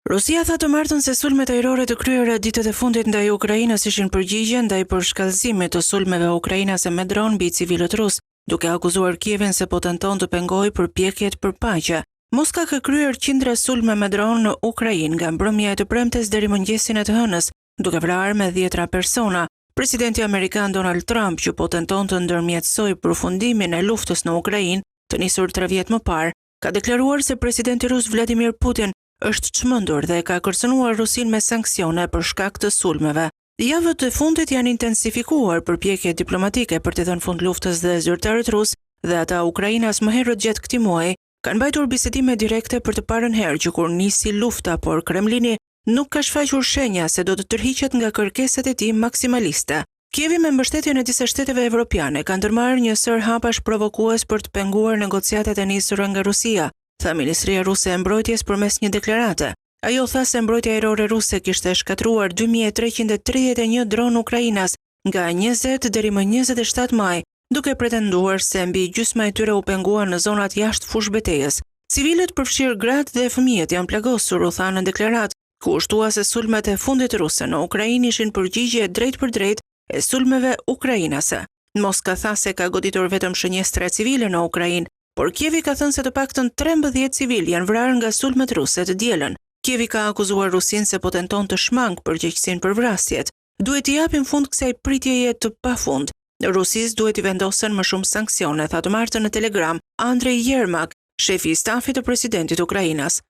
Rusia tha të martën se sulmet ajrore të kryera ditët e fundit ndaj Ukrainës ishin përgjigje ndaj përshkallëzimit të sulmeve ukrainase me dron mbi civilët rus, duke akuzuar Kievin se po tenton të pengojë përpjekjet për paqe. Moska ka kryer qindra sulme me dron në Ukrainë nga mbrëmja e të premtes deri mëngjesin e të hënës, duke vrarë me 10 persona. Presidenti amerikan Donald Trump, që po tenton të ndërmjetësojë përfundimin e luftës në Ukrainë, të nisur 3 vjet më parë, ka deklaruar se presidenti rus Vladimir Putin është çmendur dhe ka kërcënuar Rusinë me sanksione për shkak të sulmeve. Javët e fundit janë intensifikuar përpjekjet diplomatike për të dhënë fund luftës dhe zyrtarët rus dhe ata Ukrainas më herët gjatë këtij muaji kanë mbajtur bisedime direkte për të parën herë që kur nisi lufta, por Kremlini nuk ka shfaqur shenja se do të tërhiqet nga kërkesat e tij maksimaliste. Kievi me mbështetjen e disa shteteve evropiane ka ndërmarrë një sër hapash provokues për të penguar negociatat e nisura nga Rusia, tha Ministria Ruse e Mbrojtjes përmes një deklarate. Ajo tha se mbrojtja ajrore ruse kishte shkatruar 2331 dron ukrainas nga 20 deri më 27 maj, duke pretenduar se mbi gjysma e tyre u penguan në zonat jashtë fushbetejës. Civilët përfshirë gratë dhe fëmijët janë plagosur, u tha në deklaratë, ku ushtua se sulmet e fundit ruse në Ukrainë ishin përgjigje drejt për drejt e sulmeve ukrainase. Moska tha se ka goditur vetëm shënjestra civile në Ukrainë, por Kievi ka thënë se të paktën 13 civil janë vrarë nga sulmet ruse të dielën. Kievi ka akuzuar Rusinë se po tenton të shmangë përgjegjësinë për vrasjet. Duhet t'i japim fund kësaj pritjeje të pafund. Rusisë duhet i vendosen më shumë sanksione, tha të martën në Telegram Andrei Yermak, shefi i stafit të presidentit Ukrainas.